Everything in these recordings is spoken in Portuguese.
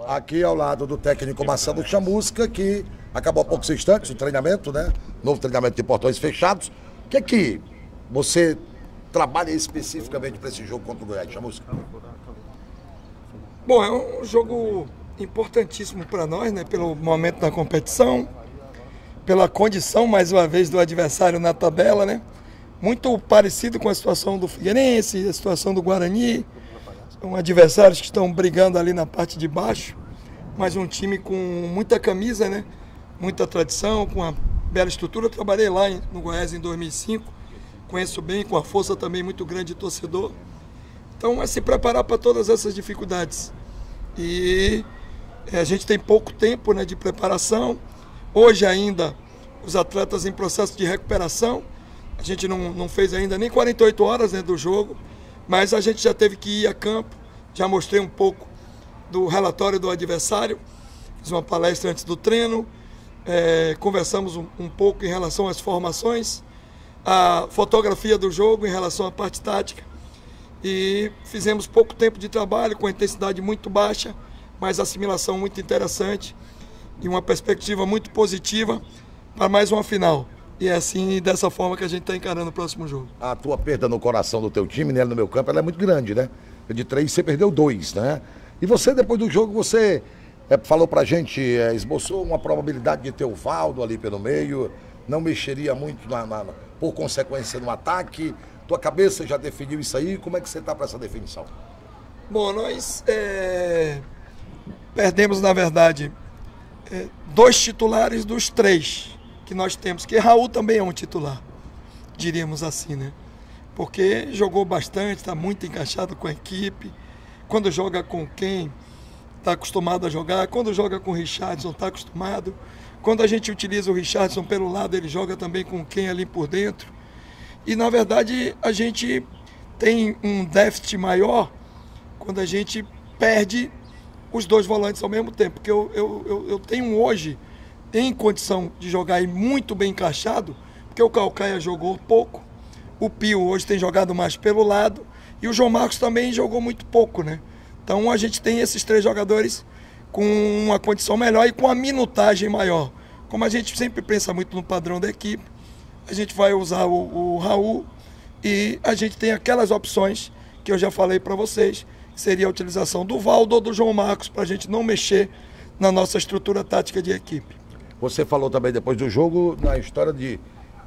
Aqui ao lado do técnico Marcelo Chamusca, que acabou há poucos instantes o treinamento, né? Novo treinamento de portões fechados. O que é que você trabalha especificamente para esse jogo contra o Goiás, Chamusca? Bom, é um jogo importantíssimo para nós, né? Pelo momento da competição, pela condição, mais uma vez, do adversário na tabela, né? Muito parecido com a situação do Figueirense, a situação do Guarani. São adversários que estão brigando ali na parte de baixo, mas um time com muita camisa, né? Muita tradição, com uma bela estrutura. Eu trabalhei lá no Goiás em 2005, conheço bem, com a força também muito grande de torcedor. Então é se preparar para todas essas dificuldades. E a gente tem pouco tempo, né, de preparação. Hoje ainda os atletas em processo de recuperação. A gente não fez ainda nem 48 horas, né, do jogo, mas a gente já teve que ir a campo. Já mostrei um pouco do relatório do adversário. Fiz uma palestra antes do treino. Conversamos um pouco em relação às formações, a fotografia do jogo em relação à parte tática. E fizemos pouco tempo de trabalho, com intensidade muito baixa, mas assimilação muito interessante e uma perspectiva muito positiva para mais uma final. E é assim, dessa forma que a gente está encarando o próximo jogo. A tua perda no coração do teu time, né, no meu campo, ela é muito grande, né? De 3 você perdeu 2, né? E você, depois do jogo, você falou pra gente, esboçou uma probabilidade de ter o Valdo ali pelo meio, não mexeria muito por consequência no ataque. Tua cabeça já definiu isso aí? Como é que você está para essa definição? Bom, nós perdemos, na verdade, 2 titulares dos 3 que nós temos, que Raul também é um titular, diríamos assim, né? Porque jogou bastante, está muito encaixado com a equipe. Quando joga com quem está acostumado a jogar, quando joga com o Richardson está acostumado. Quando a gente utiliza o Richardson pelo lado, ele joga também com quem ali por dentro. E na verdade a gente tem um déficit maior quando a gente perde os 2 volantes ao mesmo tempo. Porque eu tenho hoje em condição de jogar e muito bem encaixado, porque o Calcaia jogou pouco, o Pio hoje tem jogado mais pelo lado e o João Marcos também jogou muito pouco, né? Então a gente tem esses 3 jogadores com uma condição melhor e com a minutagem maior. Como a gente sempre pensa muito no padrão da equipe, a gente vai usar o Raul e a gente tem aquelas opções que eu já falei para vocês, que seria a utilização do Valdo ou do João Marcos, para a gente não mexer na nossa estrutura tática de equipe. Você falou também depois do jogo na história de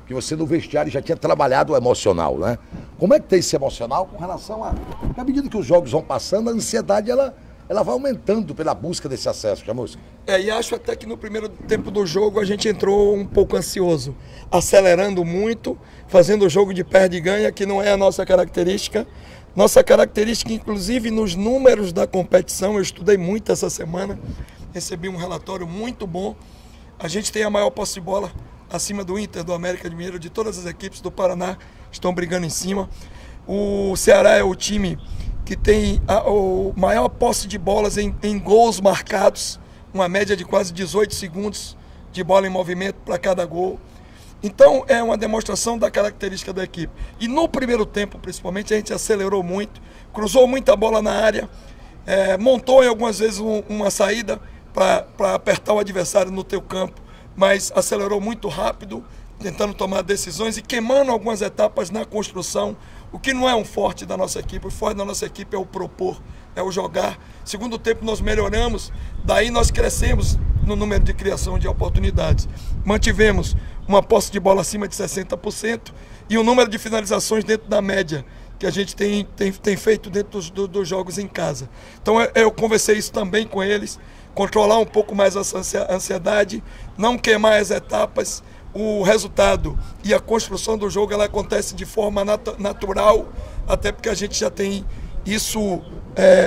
que você no vestiário já tinha trabalhado o emocional, né? Como é que tem esse emocional com relação a... À medida que os jogos vão passando, a ansiedade ela vai aumentando pela busca desse acesso, Chamusca? E acho até que no primeiro tempo do jogo a gente entrou um pouco ansioso, acelerando muito, fazendo o jogo de perde e ganha, que não é a nossa característica. Nossa característica, inclusive nos números da competição, eu estudei muito essa semana, recebi um relatório muito bom. A gente tem a maior posse de bola acima do Inter, do América de Mineiro, de todas as equipes do Paraná estão brigando em cima. O Ceará é o time que tem o maior posse de bolas em gols marcados, uma média de quase 18 segundos de bola em movimento para cada gol. Então é uma demonstração da característica da equipe. E no primeiro tempo, principalmente, a gente acelerou muito, cruzou muita bola na área, montou em algumas vezes uma saída para apertar o adversário no teu campo, mas acelerou muito rápido, tentando tomar decisões e queimando algumas etapas na construção, o que não é um forte da nossa equipe. O forte da nossa equipe é o propor, é o jogar. Segundo tempo nós melhoramos, daí nós crescemos no número de criação de oportunidades. Mantivemos uma posse de bola acima de 60% e um número de finalizações dentro da média que a gente tem feito dentro dos jogos em casa. Então eu conversei isso também com eles, controlar um pouco mais essa ansiedade, não queimar as etapas. O resultado e a construção do jogo ela acontece de forma natural, até porque a gente já tem isso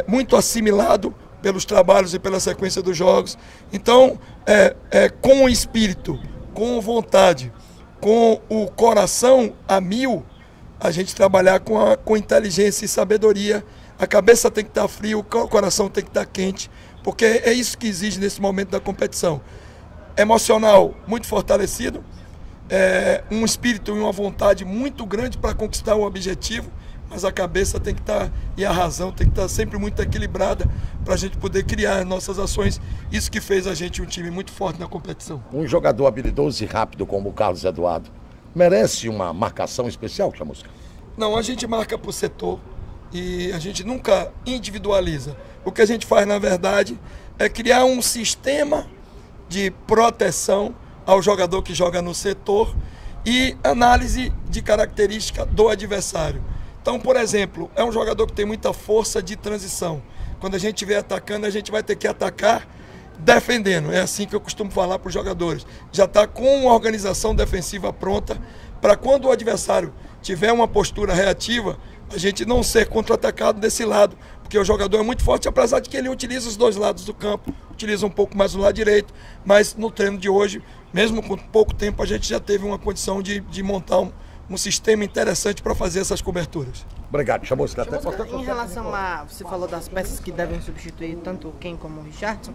muito assimilado pelos trabalhos e pela sequência dos jogos. Então, com o espírito, com vontade, com o coração a mil, a gente trabalhar com inteligência e sabedoria. A cabeça tem que estar fria, o coração tem que estar quente, porque é isso que exige nesse momento da competição. Emocional muito fortalecido, um espírito e uma vontade muito grande para conquistar o objetivo, mas a cabeça tem que estar, e a razão tem que estar sempre muito equilibrada para a gente poder criar nossas ações. Isso que fez a gente um time muito forte na competição. Um jogador habilidoso e rápido como o Carlos Eduardo merece uma marcação especial, Chamusca? Não, a gente marca por setor e a gente nunca individualiza. O que a gente faz, na verdade, é criar um sistema de proteção ao jogador que joga no setor e análise de característica do adversário. Então, por exemplo, é um jogador que tem muita força de transição. Quando a gente estiver atacando, a gente vai ter que atacar defendendo. É assim que eu costumo falar para os jogadores. Já está com uma organização defensiva pronta para quando o adversário tiver uma postura reativa, a gente não ser contra-atacado desse lado, porque o jogador é muito forte, apesar de que ele utiliza os dois lados do campo, utiliza um pouco mais o lado direito, mas no treino de hoje, mesmo com pouco tempo, a gente já teve uma condição de montar um sistema interessante para fazer essas coberturas. Obrigado, Chamusca. Em relação a... Você falou das peças que devem substituir tanto o Ken como o Richardson.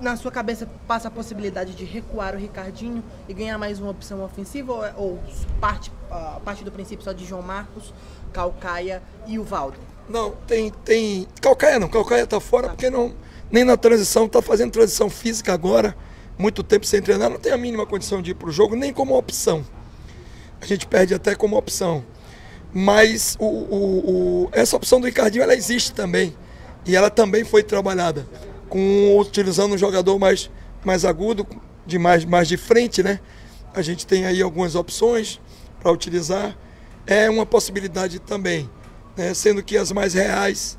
Na sua cabeça passa a possibilidade de recuar o Ricardinho e ganhar mais uma opção ofensiva ou parte do princípio só de João Marcos, Caucaia e o Valdo? Não, tem... Caucaia não, Caucaia tá fora porque não, nem na transição, tá fazendo transição física agora, muito tempo sem treinar, não tem a mínima condição de ir pro jogo, nem como opção. A gente perde até como opção. Mas essa opção do Ricardinho, ela existe também. E ela também foi trabalhada, utilizando um jogador mais agudo, mais de frente, né? A gente tem aí algumas opções para utilizar. É uma possibilidade também, né? Sendo que as mais reais,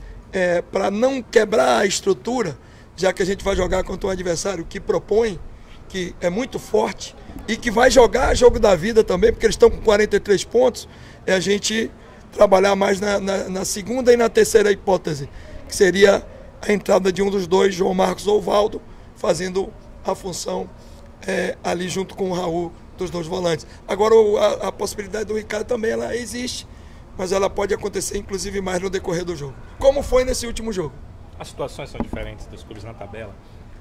para não quebrar a estrutura, já que a gente vai jogar contra um adversário que propõe, que é muito forte e que vai jogar jogo da vida também, porque eles estão com 43 pontos, é a gente trabalhar mais na segunda e na terceira hipótese, que seria a entrada de um dos dois, João Marcos ou Valdo, fazendo a função ali junto com o Raul dos dois volantes. Agora a possibilidade do Ricardo também ela existe, mas ela pode acontecer inclusive mais no decorrer do jogo, como foi nesse último jogo. As situações são diferentes dos clubes na tabela,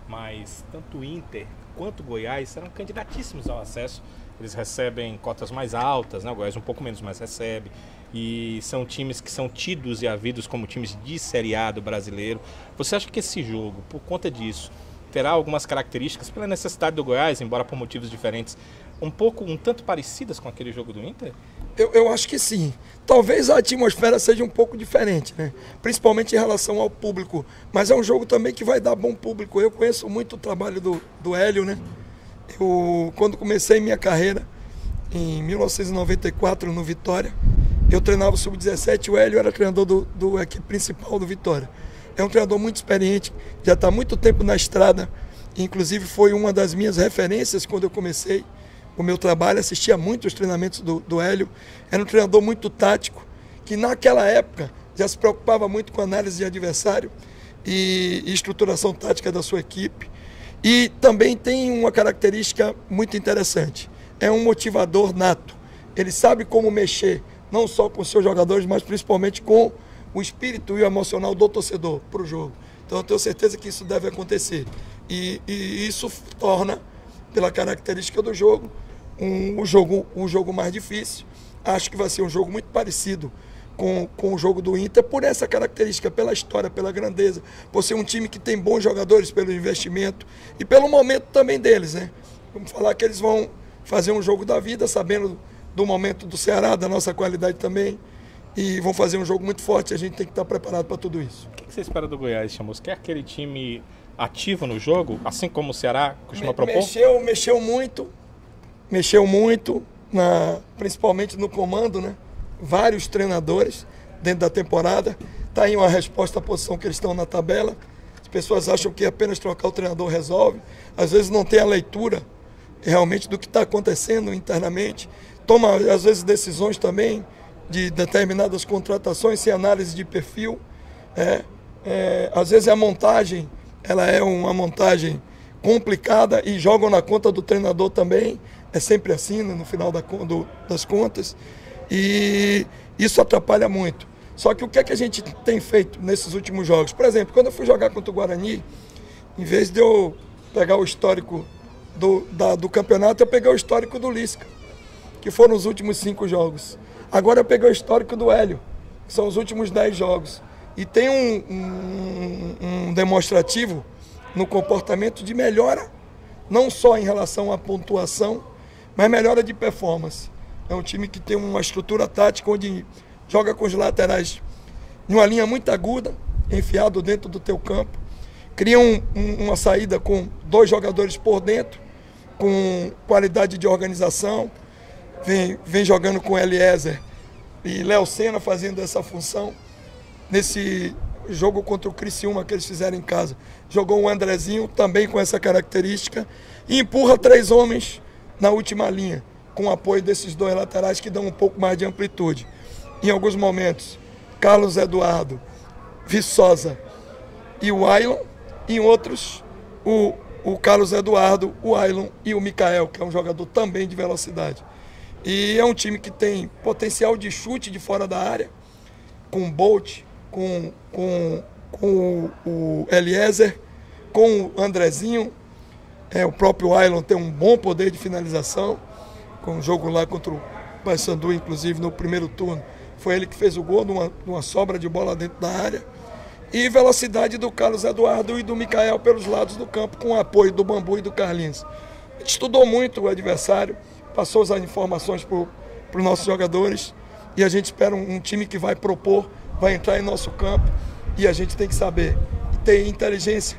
mas tanto o Inter quanto o Goiás serão candidatíssimos ao acesso. Eles recebem cotas mais altas, né? O Goiás um pouco menos, mas recebe. E são times que são tidos e havidos como times de Série A do brasileiro. Você acha que esse jogo, por conta disso, terá algumas características pela necessidade do Goiás, embora por motivos diferentes, um tanto parecidas com aquele jogo do Inter? Eu acho que sim. Talvez a atmosfera seja um pouco diferente, né? Principalmente em relação ao público. Mas é um jogo também que vai dar bom público. Eu conheço muito o trabalho do Hélio, né? Quando comecei minha carreira, em 1994, no Vitória, eu treinava o Sub-17 e o Hélio era treinador do equipe principal do Vitória. É um treinador muito experiente, já está há muito tempo na estrada. Inclusive foi uma das minhas referências quando eu comecei o meu trabalho, assistia muito os treinamentos do Hélio. Era um treinador muito tático, que naquela época já se preocupava muito com análise de adversário e estruturação tática da sua equipe. E também tem uma característica muito interessante, é um motivador nato. Ele sabe como mexer, não só com os seus jogadores, mas principalmente com o espírito e o emocional do torcedor para o jogo. Então eu tenho certeza que isso deve acontecer. E isso torna, pela característica do jogo, um jogo mais difícil. Acho que vai ser um jogo muito parecido com o jogo do Inter, por essa característica, pela história, pela grandeza, por ser um time que tem bons jogadores pelo investimento e pelo momento também deles, né? Vamos falar que eles vão fazer um jogo da vida, sabendo do momento do Ceará, da nossa qualidade também, e vão fazer um jogo muito forte. A gente tem que estar preparado para tudo isso. O que você espera do Goiás, Chamusca? Quer aquele time ativo no jogo, assim como o Ceará costuma propor? Mexeu muito, principalmente no comando, né? Vários treinadores dentro da temporada. Está aí uma resposta à posição que eles estão na tabela. As pessoas acham que apenas trocar o treinador resolve. Às vezes não tem a leitura realmente do que está acontecendo internamente. Toma, às vezes, decisões também de determinadas contratações sem análise de perfil. Às vezes a montagem, ela é uma montagem complicada e jogam na conta do treinador também. É sempre assim, né, no final das contas. E isso atrapalha muito. Só que o que é que a gente tem feito nesses últimos jogos? Por exemplo, quando eu fui jogar contra o Guarani, em vez de eu pegar o histórico do campeonato, eu peguei o histórico do Lisca, que foram os últimos 5 jogos. Agora eu peguei o histórico do Hélio, que são os últimos 10 jogos. E tem um demonstrativo no comportamento de melhora, não só em relação à pontuação, mas melhora de performance. É um time que tem uma estrutura tática onde joga com os laterais em uma linha muito aguda, enfiado dentro do teu campo. Cria uma saída com 2 jogadores por dentro, com qualidade de organização. Vem jogando com Eliezer e Léo Senna fazendo essa função. Nesse jogo contra o Criciúma que eles fizeram em casa, jogou o Andrezinho também com essa característica e empurra 3 homens na última linha, com o apoio desses 2 laterais que dão um pouco mais de amplitude. Em alguns momentos, Carlos Eduardo, Viçosa e o Ailon, em outros, o Carlos Eduardo, o Ailon e o Mikael, que é um jogador também de velocidade. E é um time que tem potencial de chute de fora da área, com o Bolt, com o Eliezer, com o Andrezinho. O próprio Ailon tem um bom poder de finalização, com o jogo lá contra o Paysandu, inclusive no primeiro turno. Foi ele que fez o gol numa sobra de bola dentro da área. E velocidade do Carlos Eduardo e do Mikael pelos lados do campo, com o apoio do Bambu e do Carlinhos. A gente estudou muito o adversário, passou as informações para os nossos jogadores e a gente espera um time que vai propor, vai entrar em nosso campo e a gente tem que saber, ter inteligência,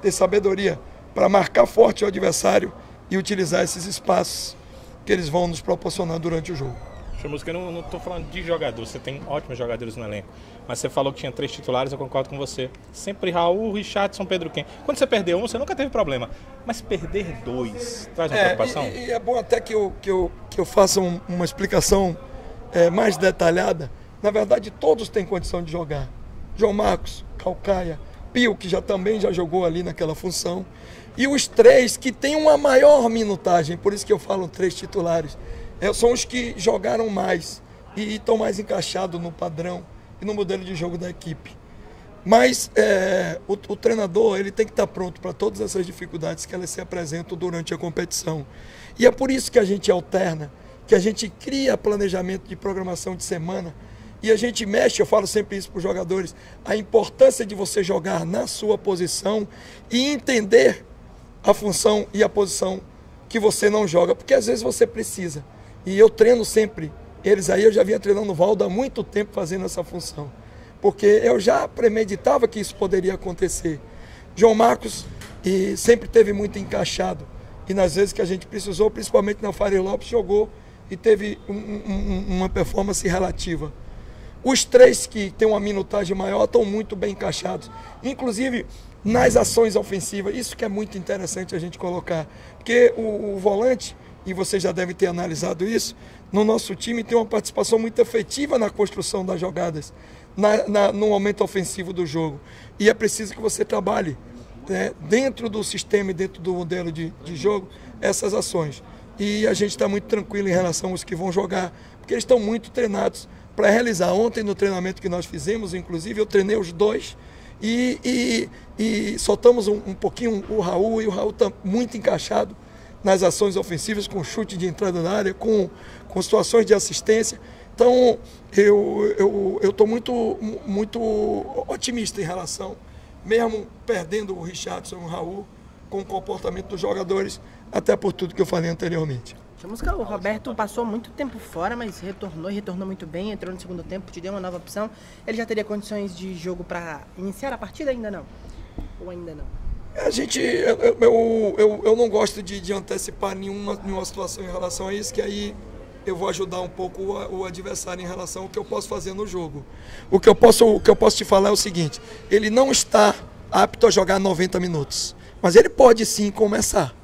ter sabedoria para marcar forte o adversário e utilizar esses espaços que eles vão nos proporcionar durante o jogo. Chamusca, eu não estou falando de jogador, você tem ótimos jogadores no elenco, mas você falou que tinha 3 titulares, eu concordo com você. Sempre Raul, Richardson, Pedro Quem. Quando você perdeu um, você nunca teve problema, mas perder 2 traz uma preocupação? E é bom até que eu faça uma explicação mais detalhada. Na verdade, todos têm condição de jogar. João Marcos, Calcaia, Pio, que também já jogou ali naquela função. E os 3 que têm uma maior minutagem, por isso que eu falo 3 titulares. São os que jogaram mais e estão mais encaixados no padrão e no modelo de jogo da equipe. Mas o treinador ele tem que estar pronto para todas essas dificuldades que elas se apresentam durante a competição. E é por isso que a gente alterna, que a gente cria planejamento de programação de semana e a gente mexe, eu falo sempre isso para os jogadores, a importância de você jogar na sua posição e entender a função e a posição que você não joga, porque às vezes você precisa. E eu treino sempre eles aí, eu já vinha treinando o Valdo há muito tempo fazendo essa função, porque eu já premeditava que isso poderia acontecer. João Marcos sempre teve muito encaixado, e nas vezes que a gente precisou, principalmente na Faria Lopes, jogou e teve uma performance relativa. Os 3 que têm uma minutagem maior estão muito bem encaixados, inclusive nas ações ofensivas. Isso que é muito interessante a gente colocar, porque o volante, e você já deve ter analisado isso, no nosso time tem uma participação muito efetiva na construção das jogadas, no momento ofensivo do jogo. E é preciso que você trabalhe dentro do sistema e dentro do modelo de jogo essas ações. E a gente está muito tranquilo em relação aos que vão jogar, porque eles estão muito treinados para realizar. Ontem no treinamento que nós fizemos, inclusive, eu treinei os 2 e soltamos um pouquinho o Raul, e o Raul está muito encaixado nas ações ofensivas, com chute de entrada na área, com situações de assistência. Então, eu estou muito otimista em relação, mesmo perdendo o Richardson e o Raul, com o comportamento dos jogadores, até por tudo que eu falei anteriormente. Chamusca, o Roberto passou muito tempo fora, mas retornou muito bem, entrou no segundo tempo, te deu uma nova opção. Ele já teria condições de jogo para iniciar a partida? Ainda não? Ou ainda não? Eu não gosto de antecipar nenhuma situação em relação a isso, que aí eu vou ajudar um pouco o adversário em relação ao que eu posso fazer no jogo. O que eu posso te falar é o seguinte: ele não está apto a jogar 90 minutos, mas ele pode sim começar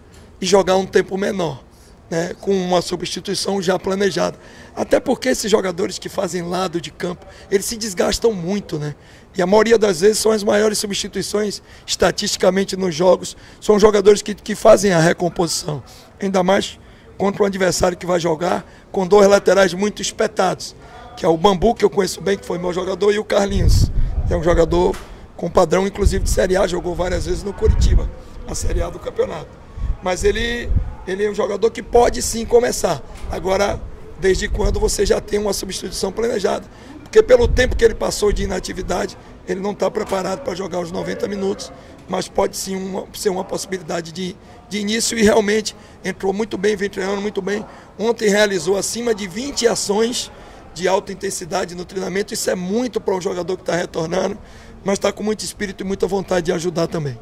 e jogar um tempo menor, né, com uma substituição já planejada. Até porque esses jogadores que fazem lado de campo, eles se desgastam muito, né? E a maioria das vezes são as maiores substituições, estatisticamente, nos jogos. São jogadores que fazem a recomposição. Ainda mais contra um adversário que vai jogar com 2 laterais muito espetados, que é o Bambu, que eu conheço bem, que foi meu jogador, e o Carlinhos. É um jogador com padrão, inclusive, de Série A, jogou várias vezes no Curitiba, a Série A do campeonato. Mas ele é um jogador que pode sim começar. Agora, desde quando você já tem uma substituição planejada, porque pelo tempo que ele passou de inatividade, ele não está preparado para jogar os 90 minutos, mas pode sim ser uma possibilidade de início, e realmente entrou muito bem, vem treinando muito bem. Ontem realizou acima de 20 ações de alta intensidade no treinamento. Isso é muito para um jogador que está retornando, mas está com muito espírito e muita vontade de ajudar também.